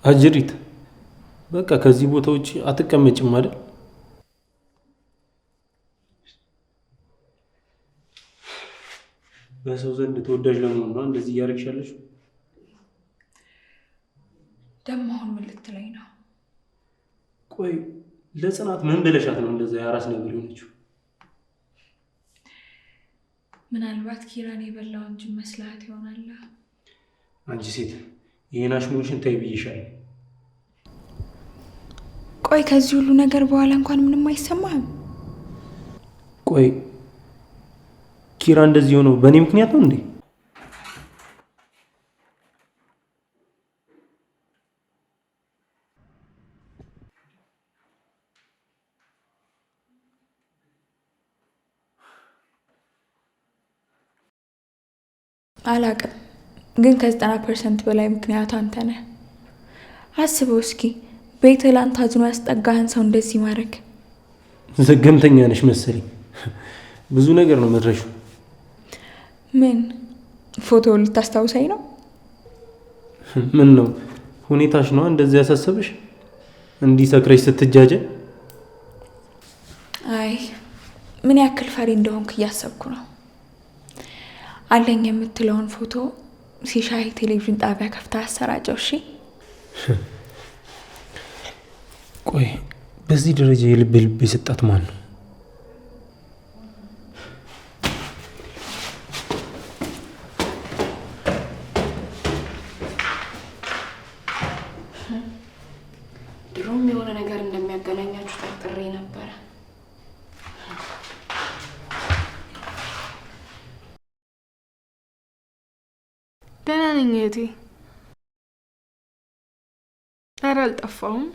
አጅሪት በቃ ከዚህ ቦታ ውጪ አትቀመጭም አይደል? በሰው ዘንድ ተወዳጅ ለመሆን ነው እንደዚህ እያደረግሻለሽ? ደግሞ አሁን ምን ልትለኝ ነው? ቆይ ለጽናት ምን ብለሻት ነው እንደዛ የአራስ ነገር የሆነችው? ምናልባት ኪራን የበላው እንጂ መስላት ይሆናል። አንቺ ሴት ይሄን አሽሙርሽን ተይ ብዬሻለሁ። ቆይ ከዚህ ሁሉ ነገር በኋላ እንኳን ምንም አይሰማህም? ቆይ ኪራ እንደዚህ ሆነው በእኔ ምክንያት ነው እንዴ? አላቅም፣ ግን ከ90% በላይ ምክንያቱ አንተ ነህ። አስበው እስኪ ቤትህ ላንተ አዝኖ ያስጠጋህን ሰው እንደዚህ ማድረግ። ዘገምተኛ ነሽ መሰለኝ። ብዙ ነገር ነው መድረሹ። ምን ፎቶውን ልታስታውሰኝ ነው? ምን ነው ሁኔታሽ ነው እንደዚህ ያሳሰበሽ? እንዲህ ሰክረሽ ስትጃጀ? አይ ምን ያክል ፈሪ እንደሆንክ እያሰብኩ ነው። አለኝ የምትለውን ፎቶ ሲሻይ ቴሌቪዥን ጣቢያ ከፍታ አሰራጨው። እሺ ቆይ በዚህ ደረጃ የልብ የሰጣት ማን ነው? ድሮም የሆነ ነገር እንደሚያገናኛችሁ ጠርጥሬ ነበረ። ደህና ነኝ እህቴ። ኧረ አልጠፋሁም።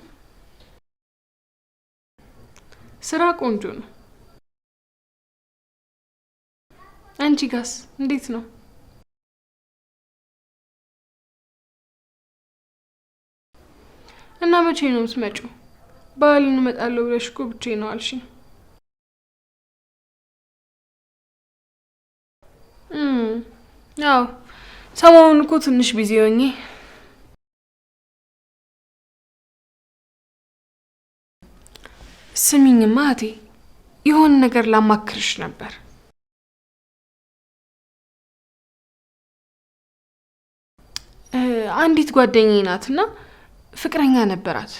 ስራ ቆንጆ ነው። አንቺ ጋስ እንዴት ነው? እና መቼ ነው የምትመጪው? በዓል እንመጣለሁ ብለሽ እኮ ብቻዬን ነው አልሽኝ። አዎ ሰሞኑን እኮ ትንሽ ቢዚ ሆኜ። ስሚኝማ እህቴ፣ የሆነ ነገር ላማክርሽ ነበር። አንዲት ጓደኛዬ ናትና ፍቅረኛ ነበራት።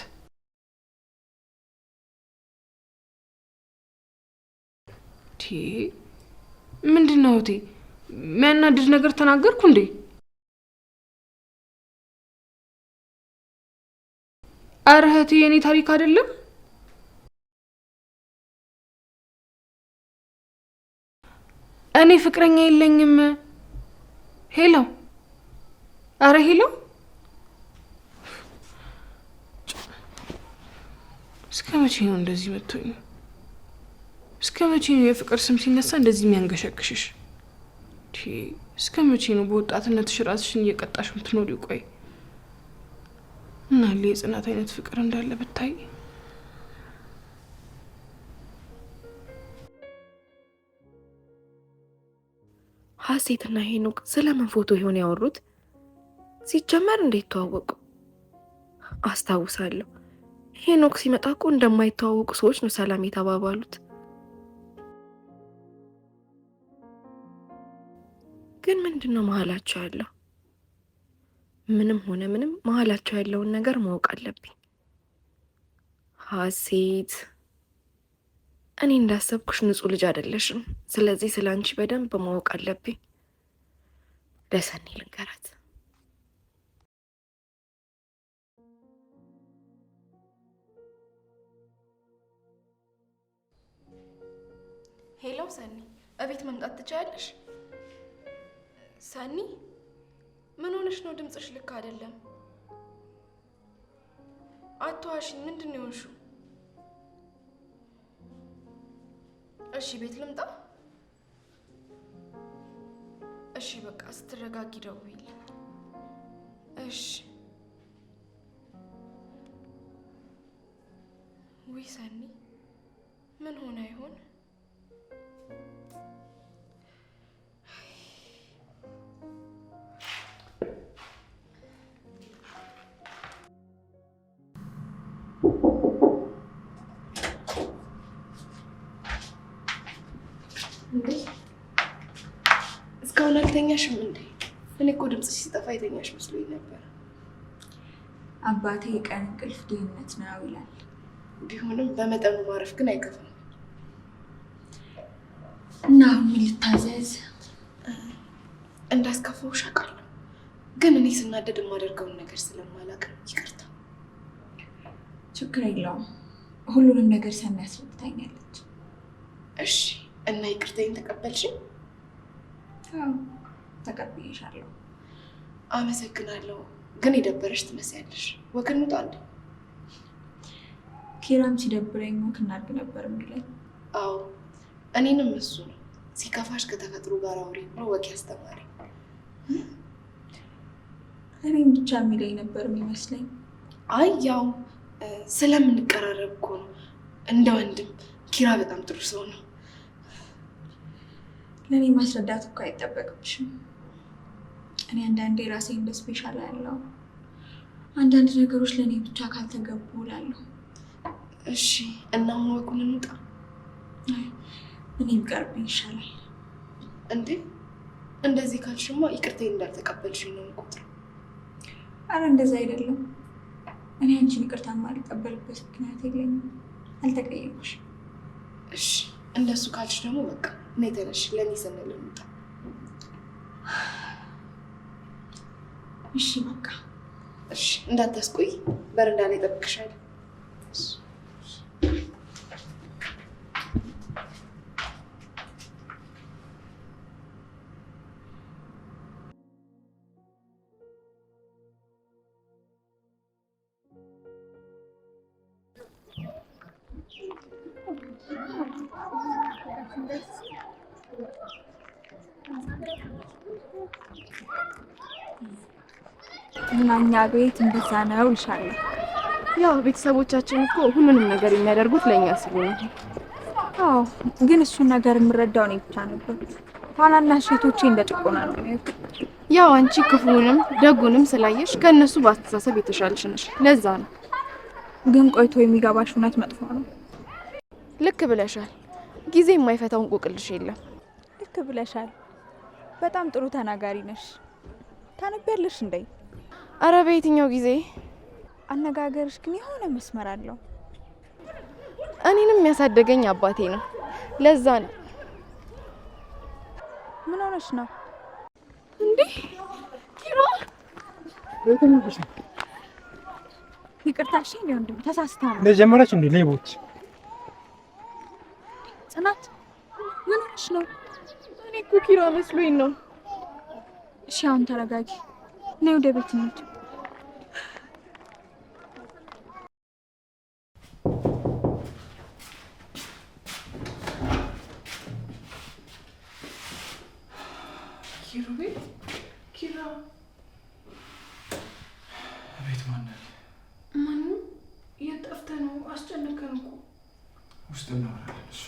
ምንድን ነው እህቴ? የሚያናድድ ነገር ተናገርኩ እንዴ? ኧረ እህቴ የኔ ታሪክ አይደለም። እኔ ፍቅረኛ የለኝም። ሄሎ፣ አረ ሄሎ። እስከ መቼ ነው እንደዚህ መጥቶኝ? እስከ መቼ ነው የፍቅር ስም ሲነሳ እንደዚህ የሚያንገሸግሽሽ? እስከ መቼ ነው በወጣትነትሽ ራስሽን እየቀጣሽ የምትኖሪው? ቆይ እና የጽናት አይነት ፍቅር እንዳለ ብታይ። ሀሴትና ሄኖክ ስለምን ፎቶ ይሆን ያወሩት? ሲጀመር እንዴት ተዋወቁ? አስታውሳለሁ ሄኖክ ሲመጣ እኮ እንደማይተዋወቁ ሰዎች ነው ሰላም የተባባሉት። ግን ምንድነው መሀላቸው ያለው? ምንም ሆነ ምንም መሀላቸው ያለውን ነገር ማወቅ አለብኝ። ሀሴት፣ እኔ እንዳሰብኩሽ ንጹህ ልጅ አይደለሽም። ስለዚህ ስለ አንቺ በደንብ ማወቅ አለብኝ። ለሰኒ ልንገራት። ሄሎ ሰኒ፣ እቤት መምጣት ትችያለሽ? ሰኒ ምን ሆነሽ ነው? ድምፅሽ ልክ አይደለም። አትዋሽኝ። ምንድን ነው የሆንሽው? እሺ ቤት ልምጣ? እሺ በቃ ስትረጋጊ ደውይልኝ። እሺ። ውይ ሰኒ ምን ሆነ ይሆን? እስካሁን አልተኛሽም እንዴ? እኔ እኮ ድምጽ ሲጠፋ የተኛሽ መስሎኝ ነበር። አባቴ የቀን እንቅልፍ ድህነት ነው ይላል። ቢሆንም በመጠኑ ማረፍ ግን አይከፋም። እና ምን ልታዘዝ? እንዳስከፋውሽ አውቃለሁ፣ ግን እኔ ስናደድ የማደርገውን ነገር ስለማላውቅ ይቅርታ። ችግር የለውም፣ ሁሉንም ነገር ሰና ያስረድታኛለች። እሺ፣ እና ይቅርታዬን ተቀበልሽኝ? አዎ ተቀብዬሻለሁ። አመሰግናለሁ። ግን የደበረሽ ትመስያለሽ። ወክ እንውጣ እንዴ? ኪራም ሲደብረኝ ወክ እናድርግ ነበር የሚለኝ። አዎ እኔንም እሱ ነው ሲከፋሽ ከተፈጥሮ ጋር አውሪ ብሎ ወክ ያስተማረኝ። እኔም ብቻ የሚለኝ ነበር የሚመስለኝ። አይ ያው ስለምንቀራረብ እኮ ነው። እንደ ወንድም ኪራ በጣም ጥሩ ሰው ነው። ለእኔ ማስረዳት እኮ አይጠበቅብሽም። እኔ አንዳንዴ ራሴ እንደ ስፔሻል ያለው አንዳንድ ነገሮች ለእኔ ብቻ ካልተገቡ እላለሁ። እሺ እና አሁን ወኩን እንውጣ። እኔ ቢቀርብኝ ይሻላል። እንዴ እንደዚህ ካልሽማ ይቅርታዬን እንዳልተቀበልሽኝ ነው የምቆጥረው። አረ እንደዛ አይደለም። እኔ አንቺን ይቅርታ የማልቀበልበት ምክንያት የለኝም። አልተቀየምኩሽ። እሺ እንደሱ ካልሽ ደግሞ በቃ እኔ ተነሽ፣ ለእኔ ስንል እንውጣ። እሺ በቃ እሺ፣ እንዳታስቆይ፣ በረንዳ ላይ እጠብቅሻለሁ። እና እኛ ቤት እንደዛ ነው እልሻለሁ። ያው ቤተሰቦቻችን እኮ ሁሉንም ነገር የሚያደርጉት ለእኛ ሲሉ ነው። አዎ ግን እሱን ነገር የምረዳው እኔ ብቻ ነበር። ታናናሽ እህቶቼ እንደ ጭቆና ነው የሚያዩት። ያው አንቺ ክፉንም ደጉንም ስላየሽ ከእነሱ በአስተሳሰብ የተሻለሽ ነሽ። ለዛ ነው። ግን ቆይቶ የሚገባሽ እውነት መጥፎ ነው። ልክ ብለሻል። ጊዜ የማይፈታው እንቆቅልሽ የለም። ልክ ብለሻል። በጣም ጥሩ ተናጋሪ ነሽ። ታነቢያለሽ እንዴ? አረ በየትኛው ጊዜ? አነጋገርሽ ግን የሆነ መስመር አለው። እኔንም የሚያሳደገኝ አባቴ ነው። ለዛ ነው። ምን ሆነሽ ነው እንዴ? ኪራ ይቅርታሽ እንዴ? ወንድም ተሳስታ ነው ለጀመረች እንዴ? ሌቦች ጽናት ምን ሆነሽ ነው? እኔ እኮ ኪራ መስሎኝ ነው። እሺ አሁን ተረጋጊ። ነይ ወደ ቤት እንሂድ። ኪራ ቤት ማን አለ? ማንም? የት ጠፍተህ ነው? አስጨነቀን እኮ። ውስጥ እናወራለን። እሺ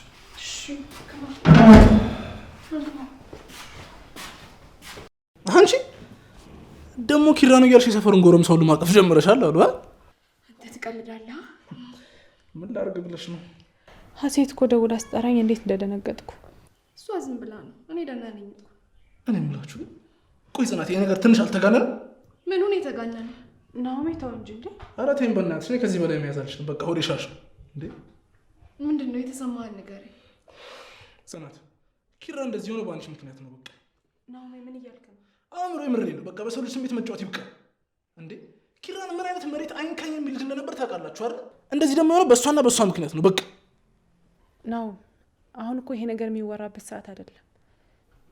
አንቺ ደግሞ ኪራ ነው እያልሽ የሰፈሩን ጎረምሳ ሁሉ ማቀፍ ጀምረሻል አሉ። አንተ ትቀልዳለህ። ምን ላድርግ ብለሽ ነው? ሀሴት እኮ ደውላ ስጠራኝ እንዴት እንደደነገጥኩ። እሷ ዝም ብላ ነው። እኔ ደህና ነኝ እኮ። እኔ የምላችሁ ቆይ ጽናት፣ ይሄ ነገር ትንሽ አልተጋነነ? ምኑን የተጋነነ? ናሆሜ ተው እንጂ እንዴ። ኧረ ተይኝ በእናትሽ። እኔ ከዚህ በላይ መያዝ አልችልም። በቃ ሆዴ ሻሽ ነው እንዴ። ምንድን ነው የተሰማህን ነገር? ጽናት፣ ኪራ እንደዚህ ሆነ በአንቺ ምክንያት ነው። በቃ ናሆሜ ምን እያልክ ነው? አእምሮ የምሬ ነው። በቃ በሰው ልጅ ስሜት መጫወት ይብቃ እንዴ። ኪራን ምን አይነት መሬት አይንካኝ የሚል ልጅ እንደነበር ታውቃላችሁ አይደል? እንደዚህ ደግሞ የሆነው በእሷና በእሷ ምክንያት ነው። በቃ ናው አሁን እኮ ይሄ ነገር የሚወራበት ሰዓት አይደለም።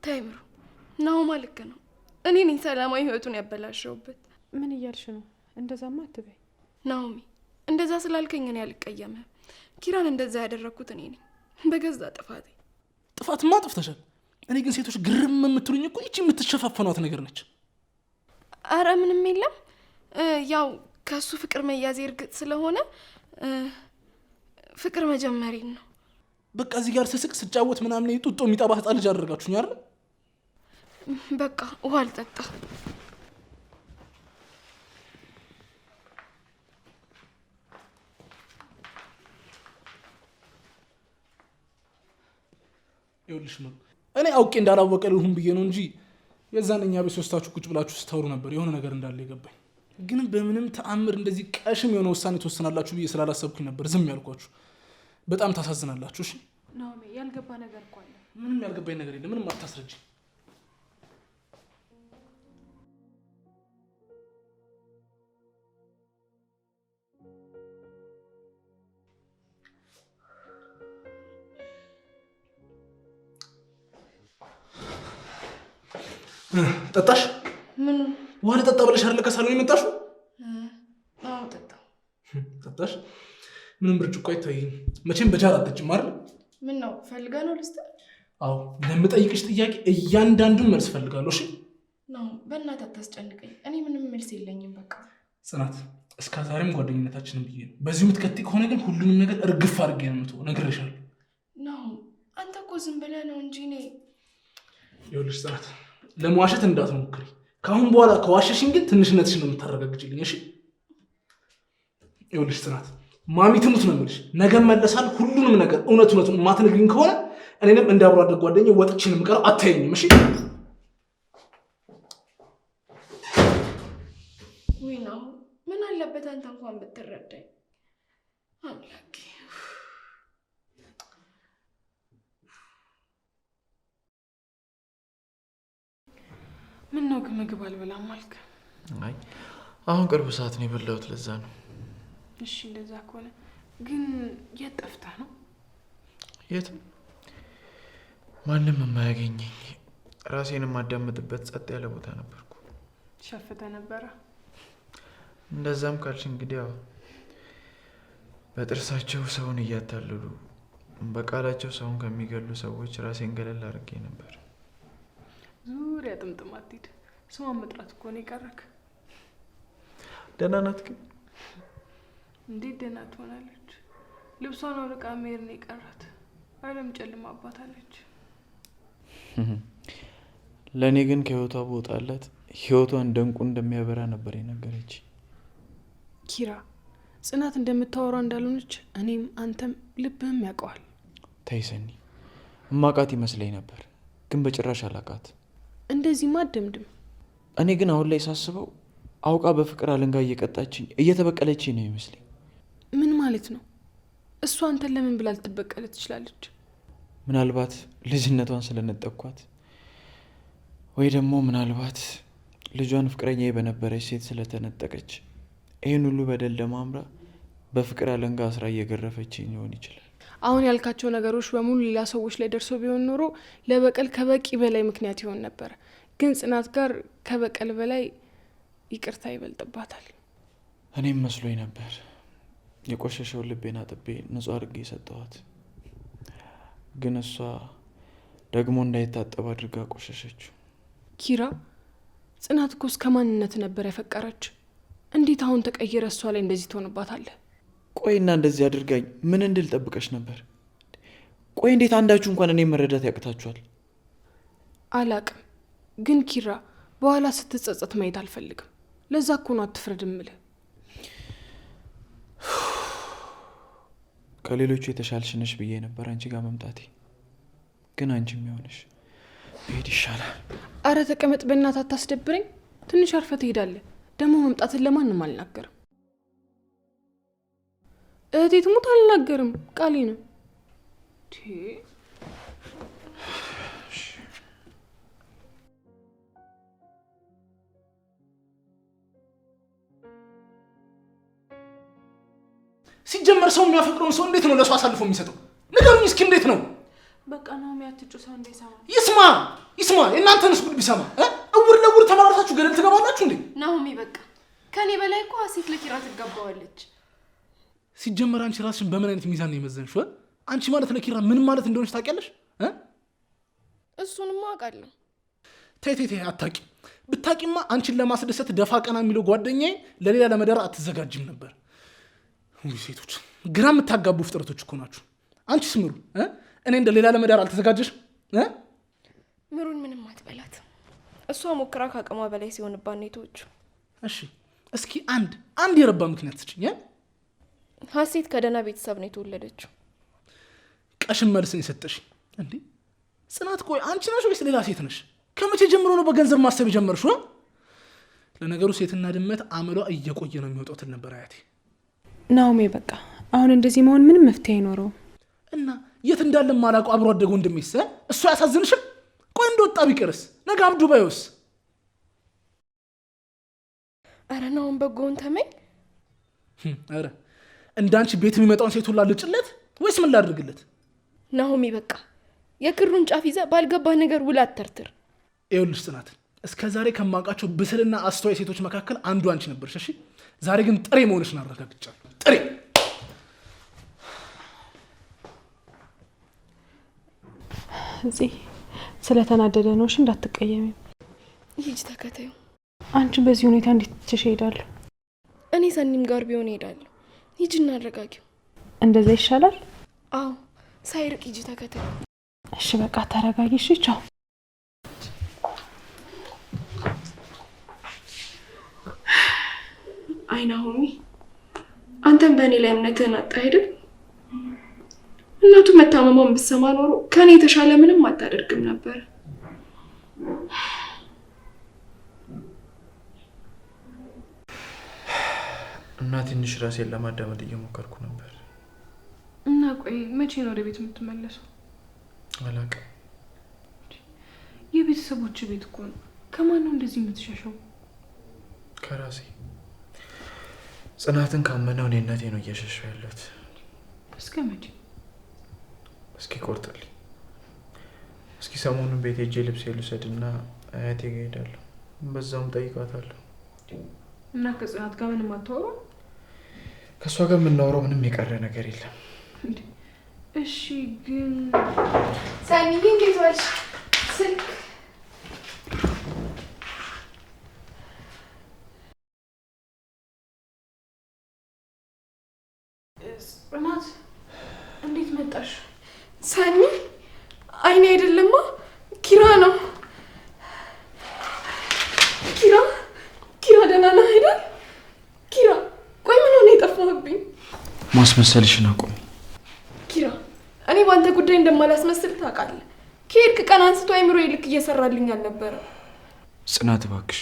ታይምሩ ናሆማ ልክ ነው። እኔ ነኝ ሰላማዊ ህይወቱን ያበላሸውበት። ምን እያልሽ ነው? እንደዛማ አትበይ ናሆሚ። እንደዛ ስላልከኝ እኔ አልቀየምህም። ኪራን እንደዛ ያደረግኩት እኔ ነኝ በገዛ ጥፋቴ። ጥፋትማ ጥፍተሻል። እኔ ግን ሴቶች ግርም የምትሉኝ እኮ ይቺ የምትሸፋፈኗት ነገር ነች። አረ ምንም የለም። ያው ከሱ ፍቅር መያዜ እርግጥ ስለሆነ ፍቅር መጀመሪን ነው። በቃ እዚህ ጋር ስስቅ ስጫወት ምናምን ጡጦ የሚጠባ ህፃን ልጅ አደረጋችሁኝ አይደል? በቃ ውሃ አልጠጣ። ይኸውልሽ ነው እኔ አውቄ እንዳላወቀ ልሁን ብዬ ነው እንጂ የዛንኛ ቤት ሶስታችሁ ቁጭ ብላችሁ ስታወሩ ነበር የሆነ ነገር እንዳለ ይገባኝ። ግን በምንም ተአምር እንደዚህ ቀሽም የሆነ ውሳኔ ተወስናላችሁ ብዬ ስላላሰብኩኝ ነበር ዝም ያልኳችሁ። በጣም ታሳዝናላችሁ። እሺ ናኦሚ፣ ያልገባ ነገር እኮ አለ። ምንም ያልገባኝ ነገር የለም። ምንም አታስረጂ። ጠጣሽ? ምን ውሃ ልጠጣ ብለሽ አይደል ከሳሎን የመጣሽው? አዎ ጠጣሁ። ጠጣሽ? ምንም ብርጭቆ አይታይም። መቼም በጃር አትጠጪም አይደል? ምን ነው ፈልጋ ነው ልስጥ? አዎ ለምጠይቅሽ ጥያቄ እያንዳንዱን መልስ ፈልጋለሁ። እሺ ነው በእናትህ አታስጨንቀኝ። እኔ ምንም መልስ የለኝም። በቃ ጽናት፣ እስከ ዛሬም ጓደኝነታችንን ብዬ ነው። በዚሁ የምትቀጥይ ከሆነ ግን ሁሉንም ነገር እርግፍ አድርጌ ነው የምትሆነው። ነግሬሻለሁ። ነው አንተ እኮ ዝም ብለህ ነው እንጂ እኔ ይኸውልሽ ጽናት፣ ለመዋሸት እንዳትሞክሪ። ከአሁን በኋላ ከዋሸሽኝ ግን ትንሽነትሽን ነው የምታረጋግጭልኝ። እሺ ይኸውልሽ ጽናት፣ ማሚ ትሙት ነው የምልሽ። ነገ መለሳል ሁሉንም ነገር እውነቱን የማትነግሪኝ ከሆነ እኔንም እንደ አብሮ አደግ ጓደኛዬ ወጥቼን የምቀረው አታየኝም። እሺ ወይ ነው ምን አለበት አንተ እንኳን ብትረዳኝ። አምላኬ ምን ነው ግን ምግብ አልበላም አልክ? አይ አሁን ቅርብ ሰዓት ነው የበላሁት፣ ለዛ ነው። እሺ እንደዛ ከሆነ ግን የት ጠፍተህ ነው? የትም ማንም የማያገኘኝ ራሴን የማዳምጥበት ጸጥ ያለ ቦታ ነበርኩ። ሸፍተህ ነበረ? እንደዛም ካልሽ እንግዲህ ያው በጥርሳቸው ሰውን እያታለሉ በቃላቸው ሰውን ከሚገሉ ሰዎች ራሴን ገለል አድርጌ ነበር። ዙሪያ ጥምጥም አትሂድ። ስሟን መጥራት እኮ ነው የቀረክ። ደህና ናት ግን? እንዴት ደህና ትሆናለች? ልብሷን አውልቃ መሄድ ነው የቀራት። አለም ጨልማባታለች። ለእኔ ግን ከህይወቷ በወጣላት ህይወቷን ደንቁ እንደሚያበራ ነበር የነገረች። ኪራ፣ ጽናት እንደምታወራ እንዳልሆነች እኔም አንተም ልብህም ያውቀዋል። ተይ ሰኒ፣ እማቃት ይመስለኝ ነበር ግን በጭራሽ አላቃት። እንደዚህማ አትደምድም። እኔ ግን አሁን ላይ ሳስበው አውቃ በፍቅር አለንጋ እየቀጣችኝ እየተበቀለችኝ ነው ይመስለኝ። ምን ማለት ነው? እሷ አንተን ለምን ብላ ልትበቀለ ትችላለች? ምናልባት ልጅነቷን ስለነጠቅኳት ወይ ደግሞ ምናልባት ልጇን ፍቅረኛ በነበረች ሴት ስለተነጠቀች ይህን ሁሉ በደል ደማምራ በፍቅር አለንጋ አስራ እየገረፈችኝ ሊሆን ይችላል። አሁን ያልካቸው ነገሮች በሙሉ ሌላ ሰዎች ላይ ደርሶ ቢሆን ኖሮ ለበቀል ከበቂ በላይ ምክንያት ይሆን ነበር። ግን ጽናት ጋር ከበቀል በላይ ይቅርታ ይበልጥባታል። እኔም መስሎኝ ነበር የቆሸሸውን ልቤን አጥቤ ንጹህ አድርጌ የሰጠኋት። ግን እሷ ደግሞ እንዳይታጠብ አድርጋ ቆሸሸችው። ኪራ፣ ጽናት እኮ እስከ ማንነት ነበር ያፈቀረች። እንዴት አሁን ተቀይረ እሷ ላይ እንደዚህ ትሆንባታለህ? ቆይና እንደዚህ አድርጋኝ ምን እንድል ጠብቀሽ ነበር? ቆይ እንዴት አንዳችሁ እንኳን እኔ መረዳት ያቅታችኋል? አላቅም። ግን ኪራ፣ በኋላ ስትጸጸት ማየት አልፈልግም። ለዛ እኮ ነው አትፍረድ እምልህ። ከሌሎቹ የተሻልሽ ነሽ ብዬ ነበር አንቺ ጋር መምጣቴ። ግን አንቺ የሚሆንሽ ብሄድ ይሻላል። አረ ተቀመጥ በእናትህ አታስደብረኝ። ትንሽ አርፈህ ትሄዳለህ። ደግሞ መምጣትን ለማንም አልናገርም። እህቴ ትሙት አልናገርም፣ ቃሌ ነው። ሲጀመር ሰው የሚያፈቅረውን ሰው እንዴት ነው ለሱ አሳልፎ የሚሰጠው? ንገሩኝ እስኪ እንዴት ነው? በቃ ነው የሚያትጩ ሰው እንደሰማ ይስማ። የእናንተንስ ጉድ ቢሰማ እውር ለውር ተማራታችሁ ገደል ትገባላችሁ እንዴ? ናሆሚ በቃ ከኔ በላይ እኮ ሀሴት ለኪራ ትገባዋለች። ሲጀመር አንቺ ራስሽን በምን አይነት ሚዛን ነው የመዘንሽው? አንቺ ማለት ለኪራ ምን ማለት እንደሆነች ታውቂያለሽ? እሱንማ አውቃለሁ። ተይ አታውቂም። ብታውቂማ አንቺን ለማስደሰት ደፋ ቀና የሚለው ጓደኛዬ ለሌላ ለመደራ አትዘጋጅም ነበር። ሁሉ ሴቶች ግራ የምታጋቡ ፍጥረቶች እኮ ናችሁ። አንቺ ስምሩ እኔ እንደ ሌላ ለመዳር አልተዘጋጀሽ? ምሩን ምንም አትበላት። እሷ ሞክራ ካቅሟ በላይ ሲሆንባት ነው የተወችው። እሺ እስኪ አንድ የረባ ምክንያት ስጭኝ። ሀሴት ከደህና ቤተሰብ ነው የተወለደችው። ቀሽም መልስን የሰጠሽ እንዴ? ጽናት ቆይ አንቺ ነሽ ወይስ ሌላ ሴት ነሽ? ከመቼ ጀምሮ ነው በገንዘብ ማሰብ የጀመርሽው? ለነገሩ ሴትና ድመት አመሏ እየቆየ ነው የሚወጣው ትል ነበር አያቴ። ናኦሚ በቃ አሁን እንደዚህ መሆን ምንም መፍትሄ አይኖረውም። እና የት እንዳለ ማላውቀው አብሮ አደገ ወንድሜስ እሱ ያሳዝንሽም? ቆይ እንደወጣ ቢቀርስ ነገ አብዱ ባይወስ? አረ ናኦሚ በጎውን ተመኝ። አረ እንዳንቺ ቤት የሚመጣውን ሴት ሁላ ልጭለት ወይስ ምን ላድርግለት? ናኦሚ በቃ የክሩን ጫፍ ይዘህ ባልገባህ ነገር ውላ አትተርትር። ይኸውልሽ ጽናት እስከ ዛሬ ከማውቃቸው ብስልና አስተዋይ ሴቶች መካከል አንዱ አንቺ ነበርሽ። እሺ ዛሬ ግን ጥሬ መሆንሽን አረጋግጫለሁ። ጥሬ እዚህ ስለተናደደ ነው። እሺ እንዳትቀየሚ። ሂጅ ተከታዩ። አንቺ በዚህ ሁኔታ እንዴት ትችሽ እሄዳለሁ? እኔ ሰኒም ጋር ቢሆን እሄዳለሁ። ሂጅ እናረጋጊው። እንደዛ ይሻላል? አዎ ሳይርቅ ሂጅ ተከታዩ። እሺ በቃ ተረጋጊ። እሺ ቻው። አይ ናኦሚ አንተም በእኔ ላይ እምነትህን አጣ አይደል? እናቱ መታመሟን ብትሰማ ኖሮ ከኔ የተሻለ ምንም አታደርግም ነበር። እና ትንሽ ራሴን ለማዳመጥ እየሞከርኩ ነበር። እና ቆይ መቼ ነው ወደ ቤት የምትመለሰው? አላውቅም። የቤተሰቦች ቤት እኮ ነው። ከማን ነው እንደዚህ የምትሸሸው? ከራሴ። ጽናትን ካመነው እኔነቴ ነው እየሸሸው ያለሁት። እስከ መቼ? እስኪ ቆርጥልኝ። እስኪ ሰሞኑን ቤት ሄጄ ልብስ ልውሰድና አያቴ ጋር እሄዳለሁ። በዛውም ጠይቃታለሁ። እና ከጽናት ጋር ምንም አታወራም? ከእሷ ጋር የምናወራው ምንም የቀረ ነገር የለም። እሺ ግን ሰኒዬ እንዴት ዋልሽ? ስልክ ጽናት እንዴት መጣሽ? ሰኒ አይኔ አይደለማ ኪራ ነው። ኪራ ደህና ነህ አይደል? ኪራ ቆይ ምን ሆነ የጠፋህብኝ? ማስመሰልሽን አቁሚ ኪራ። እኔ በአንተ ጉዳይ እንደማላስመስል ታውቃለህ። ከሄድክ ቀን አንስቶ አይምሮዬ ልክ እየሰራልኝ አልነበረ። ጽናት እባክሽ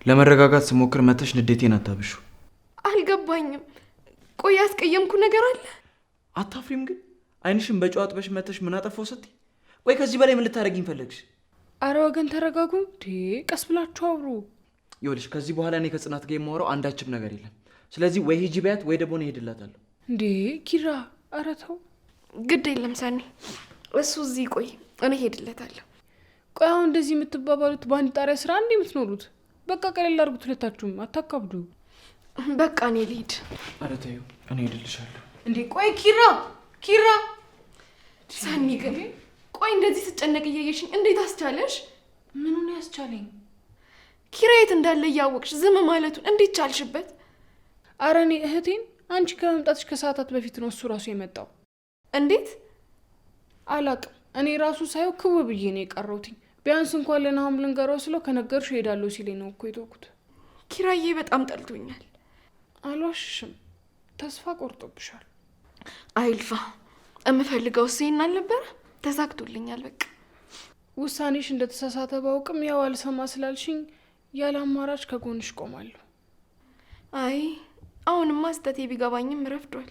ለመረጋጋት ስሞክር መተሽ ንዴቴን አታብሹ። አልገባኝም። ቆይ ያስቀየምኩ ነገር አለ? አታፍሪም ግን? አይንሽን በጨው አጥበሽ መተሽ ምን አጠፋው ስትይ? ቆይ ከዚህ በላይ ምን ልታደርጊኝ ፈለግሽ? አረ ወገን ተረጋጉ። ቀስ ብላችሁ አውሩ። ይኸውልሽ ከዚህ በኋላ እኔ ከጽናት ጋር የማወራው አንዳችም ነገር የለም። ስለዚህ ወይ ሂጂ በያት ወይ ደግሞ እኔ እሄድላታለሁ። እንዴ ኪራ አረ ተው። ግድ የለም ሰኒ እሱ እዚህ ቆይ እኔ እሄድለታለሁ። ቆይ አሁን እንደዚህ የምትባባሉት በአንድ ጣሪያ ስራ እንዴ የምትኖሩት? በቃ ቀለል አድርጉት ሁለታችሁም፣ አታካብዱ። በቃ እኔ ልሂድ። አረ ተይው እኔ እሄድልሻለሁ። እንዴ ቆይ ኪራ ሰኒ ግን ቆይ እንደዚህ ስጨነቅ እያየሽኝ እንዴት አስቻለሽ? ምኑን ያስቻለኝ? ኪራ የት እንዳለ እያወቅሽ ዝም ማለቱን እንዴት ቻልሽበት? አረ እኔ እህቴን አንቺ ከመምጣትሽ ከሰዓታት በፊት ነው እሱ ራሱ የመጣው። እንዴት? አላቅም። እኔ ራሱ ሳየው ክው ብዬ ነው የቀረውትኝ። ቢያንስ እንኳን ለናሆም ልንገረው ስለው ከነገርሽ እሄዳለሁ ሲለኝ ነው እኮ የተውኩት። ኪራዬ በጣም ጠልቶኛል። አልዋሽሽም፣ ተስፋ ቆርጦብሻል። አይልፋ የምፈልገው እሱን አልነበረ፣ ተሳክቶልኛል። በቃ ውሳኔሽ እንደተሳሳተ ባውቅም ያው አልሰማ ስላልሽኝ ያለ አማራጭ ከጎንሽ ቆማለሁ። አይ አሁንማ ስህተቴ ቢገባኝም ረፍዷል።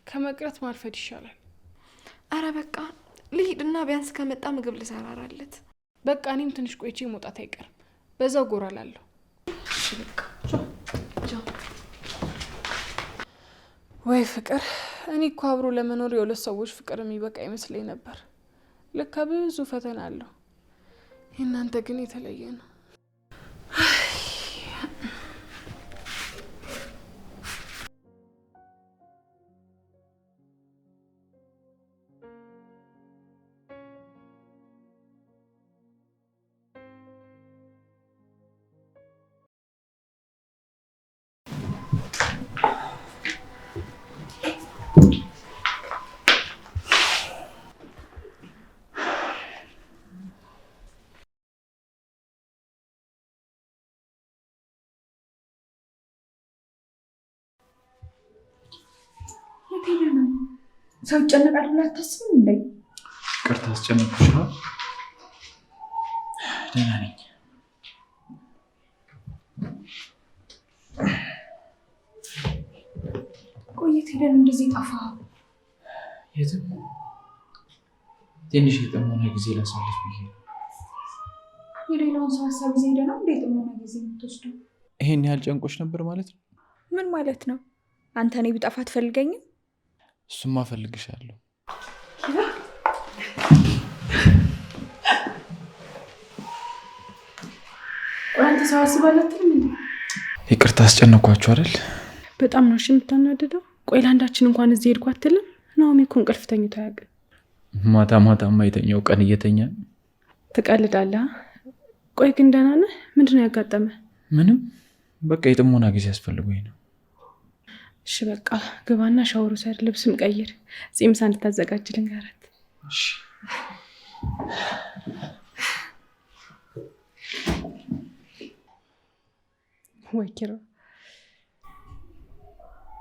ከመቅረት ማርፈድ ይሻላል። አረ በቃ ልሂድና ቢያንስ ከመጣ ምግብ ልሰራራለት። በቃ እኔም ትንሽ ቆይቼ መውጣት አይቀርም፣ በዛው ጎራ ላለሁ። በቃ ወይ ፍቅር! እኔ እኮ አብሮ ለመኖር የሁለት ሰዎች ፍቅር የሚበቃ ይመስለኝ ነበር። ለካ ብዙ ፈተና አለው። የእናንተ ግን የተለየ ነው። ሰው ይጨነቃል ብለህ አታስብም እንዴ? ቅርታ አስጨነቅኩሽ ነው። ደህና ነኝ። ቆየት ሄደን እንደዚህ ጠፋ? የትም ትንሽ የጥሞና ጊዜ ላሳልፍ ብዬ ነው። የሌላውን ሰው ሀሳብ ጊዜ ሄደ ነው እንዴ ጥሞና ጊዜ የምትወስደው? ይሄን ያህል ጨንቆች ነበር ማለት ነው? ምን ማለት ነው? አንተ እኔ ብጠፋ አትፈልገኝም? እሱማ እፈልግሻለሁ። አንተ ሰው አስባለትም እንዴ? ይቅርታ አስጨነኳችሁ አይደል? በጣም ነው እሺ የምታናድደው። ቆይ ለአንዳችን እንኳን እዚህ ሄድኩ አትልም? ናኦሚ እኮ እንቅልፍ ተኝቶ አያውቅም። ማታ ማታማ የተኛው ቀን እየተኛ ትቀልዳለህ። ቆይ ግን ደህና ነህ? ምንድን ነው ያጋጠመ? ምንም፣ በቃ የጥሞና ጊዜ አስፈልጎኝ ነው። እሺ በቃ ግባና ሻወር ውሰድ፣ ልብስም ቀይር፣ ጺም ሳንድታዘጋጅ ልንገራት። እሺ ወይ ኪራ፣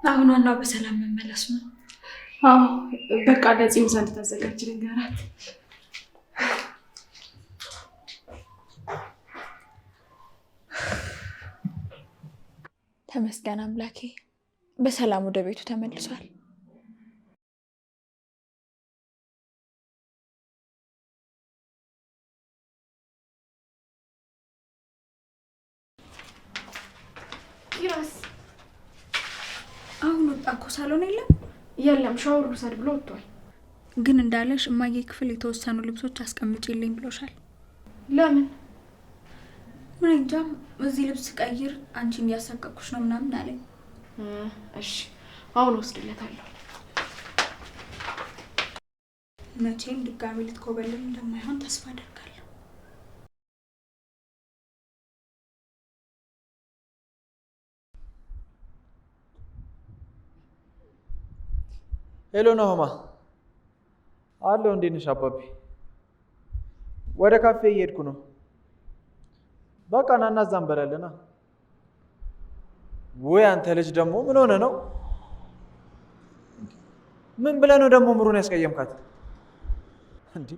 አሁን ዋናው በሰላም መመለስ ነው። አዎ በቃ ለጺም ሳንድታዘጋጅ ልንገራት። ተመስገን አምላኬ፣ በሰላም ወደ ቤቱ ተመልሷል። ኪራስ አሁን ወጣ እኮ ሳሎን የለም? የለም ሻወር ውሰድ ብሎ ወጥቷል። ግን እንዳለሽ እማዬ ክፍል የተወሰኑ ልብሶች አስቀምጪልኝ ብሎሻል። ለምን? ምን እንጃ፣ እዚህ ልብስ ቀይር አንቺን እያሳቀቅኩሽ ነው ምናምን አለኝ። እሺ አሁን ወስድለታለሁ። መቼም ድጋሚ ልትኮበልል እንደማይሆን ተስፋ አደርጋለሁ። ሄሎ ናሆማ፣ አለው። እንዴት ነሽ አባቢ? ወደ ካፌ እየሄድኩ ነው። በቃ ናና እዛ እንበላለና። ወይ አንተ ልጅ ደግሞ ምን ሆነ ነው? ምን ብለህ ነው ደግሞ ምሩን ያስቀየምካት? እንዴ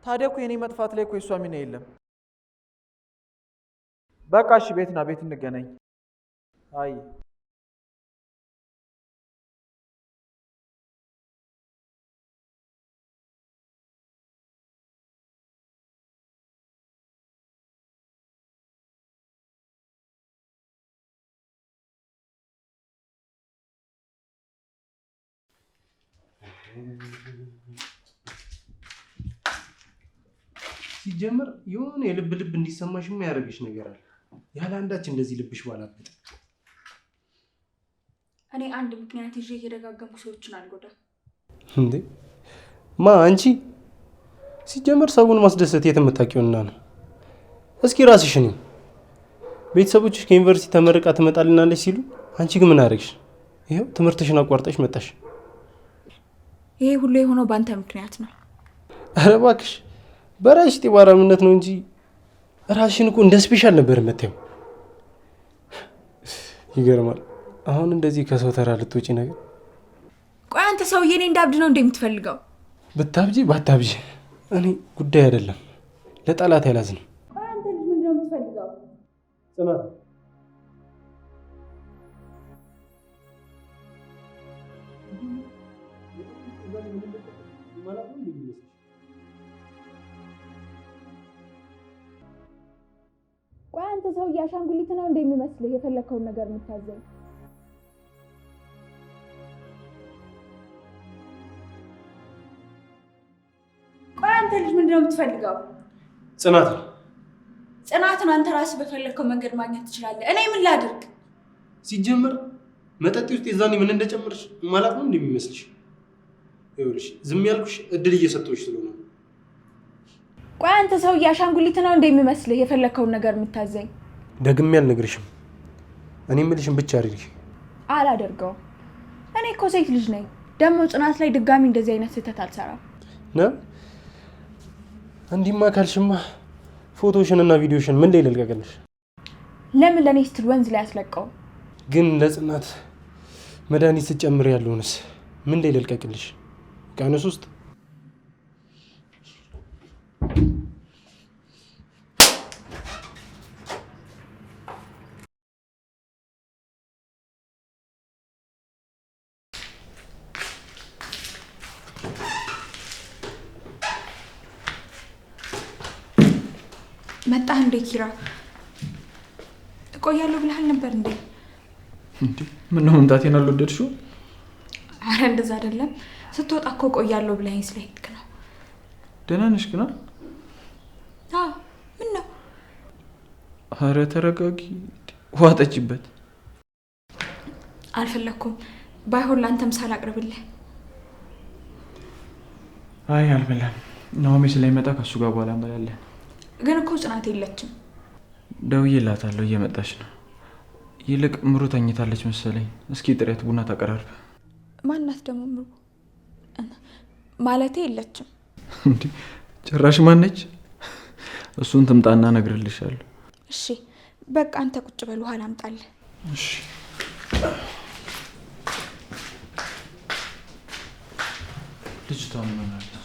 ታዲያ እኮ የኔ መጥፋት ላይ እኮ የሷ ሚና የለም። በቃ እሺ፣ ቤትና ቤት እንገናኝ። አይ ሲጀመር የሆነ የልብ ልብ እንዲሰማሽ የሚያደርግሽ ነገር አለ። ያለ አንዳች እንደዚህ ልብሽ ባላበጠ። እኔ አንድ ምክንያት ይዤ እየደጋገምኩ ሰዎችን አልጎዳም። እንዴ አንቺ ሲጀመር ሰውን ማስደሰት የት የምታውቂውና ነው? እስኪ ራስሽን ቤተሰቦችሽ ከዩኒቨርሲቲ ተመርቃ ትመጣልናለች ሲሉ አንቺ ግን ምን አደረግሽ? ይኸው ትምህርትሽን አቋርጠሽ መጣሽ። ይሄ ሁሉ የሆነው በአንተ ምክንያት ነው። ኧረ እባክሽ በራስሽ ጤባራምነት ነው እንጂ ራስሽን እኮ እንደ ስፔሻል ነበር የምታየው። ይገርማል። አሁን እንደዚህ ከሰው ተራ ልትወጪ ነገር። ቆይ አንተ ሰውዬ እኔ እንዳብድ ነው እንደምትፈልገው? ብታብጂ ባታብጂ እኔ ጉዳይ አይደለም። ለጠላት ያላዝንም። ቆይ አንተ ልጅ ምንድን ነው የምትፈልገው? ጽናት ቆይ አንተ ሰውዬ አሻንጉሊት ነው እንደሚመስልህ የፈለከውን ነገር የምታዘኝ? ቆይ አንተ ልጅ ምንድን ነው የምትፈልገው? ጽናትን አንተ ራስህ በፈለከው መንገድ ማግኘት ትችላለህ። እኔ ምን ላድርግ? ሲጀመር መጠጥ ውስጥ የዛኔ ምን እንደጨመርሽ ማለት ነው እንደሚመስልሽ? ይኸውልሽ ዝም ያልኩሽ እድል እየሰጠሁሽ ስለሆነ። ቆይ አንተ ሰውዬ አሻንጉሊት ነው እንደሚመስልህ የፈለከውን ነገር የምታዘኝ? ደግሜ አልነግርሽም። እኔ የምልሽን ብቻ አድርጊ። አላደርገውም። እኔ እኮ ሴት ልጅ ነኝ። ደግሞ ጽናት ላይ ድጋሚ እንደዚህ አይነት ስህተት አልሰራም። ነው እንዲህማ ካልሽማ ፎቶሽንና ቪዲዮሽን ምን ላይ ልልቀቅልሽ? ለምን ለኔ ስትል ወንዝ ላይ አስለቀው? ግን ለጽናት መድኃኒት ስትጨምር ያለውንስ ምን ላይ ልልቀቅልሽ? ቃነስ ውስጥ መጣ እንዴ ኪራ? እቆያለሁ ብለሃል ነበር እንዴ? እንዴ ምን ነው መምጣቴን አልወደድሽው? አረ እንደዛ አይደለም። ስትወጣ እኮ እቆያለሁ ብለኸኝ ስለሄድክ ነው። ደህና ነሽ ግን? አዎ። ምን ነው? አረ ተረጋጊ። ውሃ ጠጪበት። አልፈለኩም። ባይሆን ላንተም ሳላቅርብልህ። አይ አልበላም። ናኦሚ ስለሚመጣ ከሱ ጋር በኋላ እንበላለን። ግን እኮ ጽናት የለችም። ደውዬላታለሁ፣ እየመጣች ነው። ይልቅ ምሩ ተኝታለች መሰለኝ። እስኪ ጥሪያት፣ ቡና ታቀራርብ። ማናት ደግሞ ምሩ? ማለቴ የለችም። እንዴ ጭራሽ ማነች? እሱን ትምጣና እነግርልሻለሁ። እሺ በቃ አንተ ቁጭ በል፣ ውሃ ላምጣልህ። እሺ ልጅቷ ምን ሆናለች?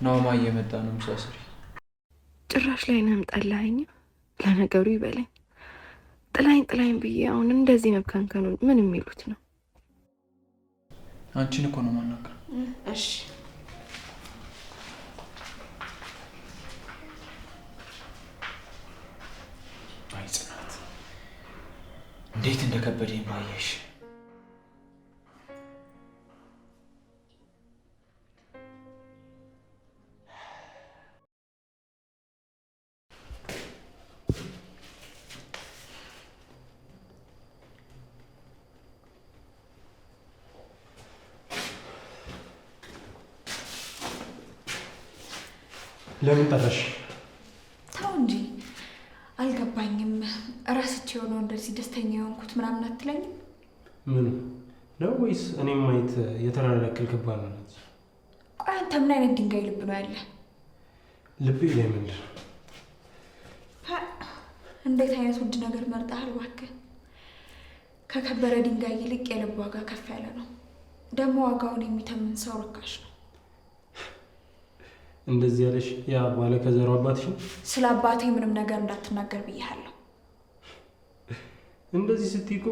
ናኦማ እየመጣ ነው። ምሳ ስሪ። ጭራሽ ላይ ነው ምጣላኝ። ለነገሩ ይበለኝ። ጥላኝ ብዬ አሁን እንደዚህ መብከንከኑ ምን የሚሉት ነው? አንቺን እኮ ነው ማናገር። እሺ አይ ጽናት እንዴት እንደከበደኝ ባየሽ። ለምን ጠራሽ? ተው እንጂ አልገባኝም። እራስቼ የሆነው እንደዚህ ደስተኛ የሆንኩት ምናምን አትለኝም? ምን ነው ወይስ እኔም ማየት የተራራክል ከባድ ነው? ቆይ አንተ ምን አይነት ድንጋይ ልብ ነው ያለ? ልቤ ላይ ምንድን ነው? እንዴት አይነት ውድ ነገር መርጠሃል እባክህ። ከከበረ ድንጋይ ይልቅ የልብ ዋጋ ከፍ ያለ ነው። ደግሞ ዋጋውን የሚተምን ሰው ርካሽ ነው። እንደዚህ ያለሽ ያ ባለ ከዘሩ አባትሽ ነው? ስለ አባቴ ምንም ነገር እንዳትናገር ብያለሁ። እንደዚህ ስትይ እኮ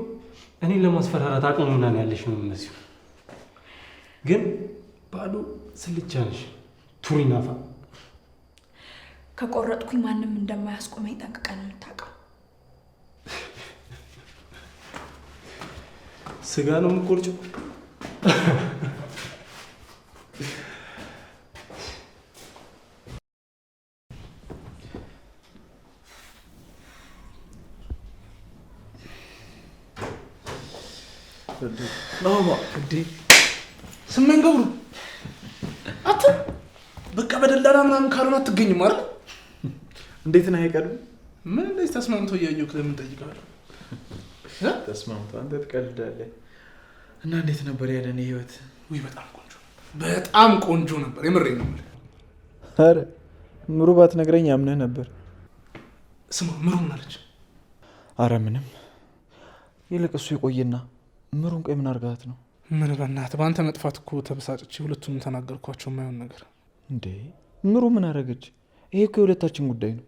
እኔን ለማስፈራራት አቅሙ ምናምን ያለሽ ነው የምትመስይው። ግን ባዶ ስልቻ ነሽ። ቱሪናፋ። ከቆረጥኩኝ ማንም እንደማያስቆመኝ ጠንቅቀን የምታውቀው። ስጋ ነው የምትቆርጪው? ናኦማ እንዴ ስሜን ገብሩ አት በቃ በደላላ ምናምን ካልሆነ አትገኝም አይደል? እንዴት ነው አይቀርም? ምን እንደዚህ ተስማምቶ እያየሁ ለምን ጠይቃለሁ? ተስማምቶ አንተ ትቀልዳለህ። እና እንዴት ነበር ያለን ህይወት? ውይ በጣም ቆንጆ ነበር። የምሬን ነው የምልህ። አረ ምሩ ባትነግረኝ አምነህ ነበር። ስማ ምሩ ምን አለች? አረ ምንም። ይልቅ እሱ ይቆይና ምሩን ቆይ ምን አድርጋት ነው? ምን በእናትህ በአንተ መጥፋት እኮ ተበሳጭቼ ሁለቱንም ተናገርኳቸው። የማይሆን ነገር እንዴ ምሩ ምን አደረገች? ይሄ እኮ የሁለታችን ጉዳይ ነው።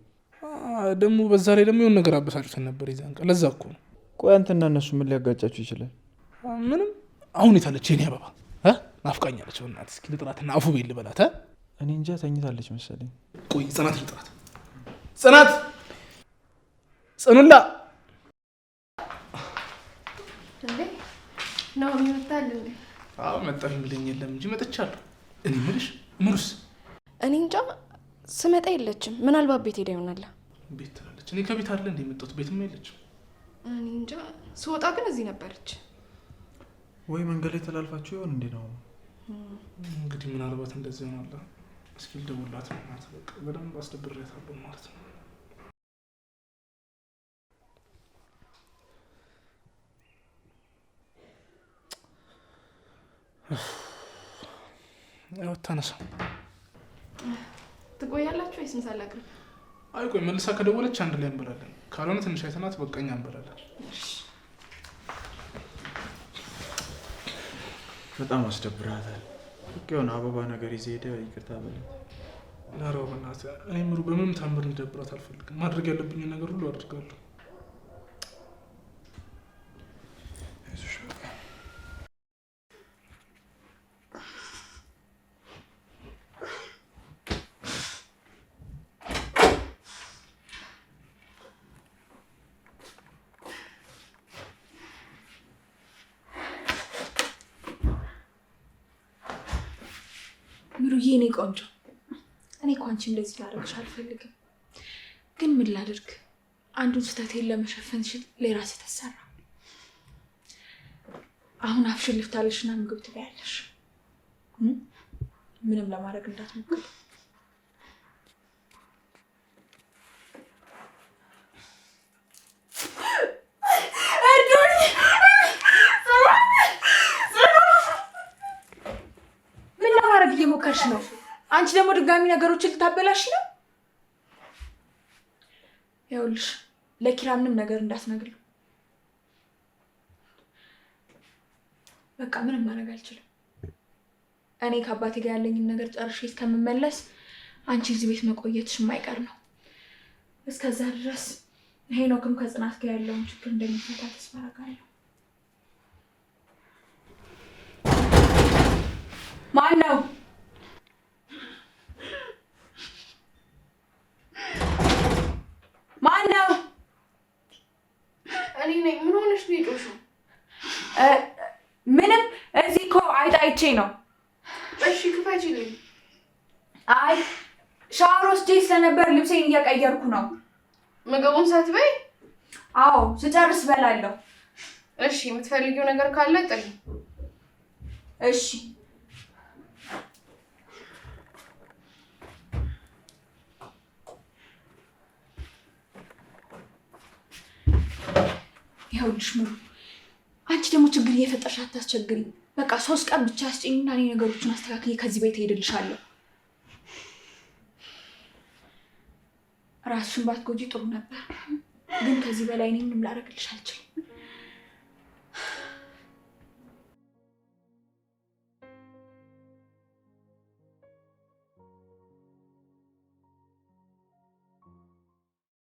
ደግሞ በዛ ላይ ደግሞ የሆነ ነገር አበሳጭተን ነበር የዛን ቀን። ለዛ እኮ ነው። ቆይ አንተና እነሱ ምን ሊያጋጫችሁ ይችላል? ምንም። አሁን የታለች የኔ አበባ? ናፍቃኛለች። በእናትህ እስኪ ልጥራትና አፉ ቤት ልበላት። እኔ እንጃ ተኝታለች መሰለኝ። ቆይ ጽናት ልጥራት። ጽናት ጽኑላ እንዴ ናኦሚ መጣል እንዴ? አዎ መጣኝ ብለኝ የለም እንጂ መጥቻለሁ። እኔ የምልሽ ምሩስ? እኔ እንጃ ስመጣ የለችም። ምናልባት ቤት ሄዳ ይሆናል። ቤት ትላለች። እኔ ከቤት አይደለ እንደ የመጣሁት ቤትም የለችም። እኔ እንጃ ስወጣ ግን እዚህ ነበረች። ወይ መንገድ ላይ ተላልፋችሁ ይሆን እንዴ ነው? እንግዲህ ምናልባት እንደዚህ ይሆናል። እስኪ ልደውልላት ነው ማለት በቃ በደንብ አስደብሬያታለሁ ማለት ነው። ያው ታነሳ። ትቆያላችሁ ወይስ ምሳ ላቅርብ? አይ ቆይ መልሳ ከደወለች አንድ ላይ እንበላለን። ካልሆነ ትንሽ አይተናት በቃኛ እንበላለን። በጣም አስደብራታል። በቃ የሆነ አበባ ነገር ይዘህ ሄደህ ይቅርታ በለኝ። ኧረ በእናትህ እኔ ምሩ በምንም ታምር እንዲደብራት አልፈልግም። ማድረግ ያለብኝን ነገር ሁሉ አድርጋለሁ። ምሩዬ እኔ ቆንጆ፣ እኔ እኮ አንቺ እንደዚህ ላደርግሽ አልፈልግም፣ ግን ምን ላድርግ? አንዱን ስህተቴን ለመሸፈን ሽል ሌላ ስህተት ሰራ። አሁን አፍሽን ልፍታለሽና ምግብ ትበያለሽ። ምንም ለማድረግ እንዳትሞክሪ። ምን ለማድረግ እየሞከርሽ ነው? አንቺ ደግሞ ድጋሚ ነገሮችን ልታበላሽ ነው። ይኸውልሽ ለኪራ ምንም ነገር እንዳትነግሪው። በቃ ምንም ማድረግ አልችልም። እኔ ከአባቴ ጋር ያለኝን ነገር ጨርሼ እስከምመለስ አንቺ እዚህ ቤት መቆየትሽ የማይቀር ነው። እስከዛ ድረስ ሄኖክም ከጽናት ጋር ያለውን ችግር እንደሚፈታ ተስፋ አደርጋለሁ። ማን ነው? ማን ነው? እኔ ነኝ። ምን ሆነሽ ነው የጮሽው? ምንም እዚህ እኮ አይቼ ነው። እሺ ክፈችልኝ። አይ ሻወር ወስጄ ስለነበር ልብሴን እየቀየርኩ ነው። ምግቡን ሳትበይ? አዎ ስጨርስ በላለሁ። እሺ የምትፈልጊው ነገር ካለ ጥሪ። እሺ ይኸውልሽ ምሩ፣ አንቺ ደግሞ ችግር እየፈጠርሽ አታስቸግሪኝ። በቃ 3 ቀን ብቻ አስጭኝና እኔ ነገሮችን አስተካክዬ ከዚህ ቤት እሄድልሻለሁ። ራስሽን ባትጎጂ ጥሩ ነበር፣ ግን ከዚህ በላይ እኔ ምንም ላደርግልሽ አልችልም።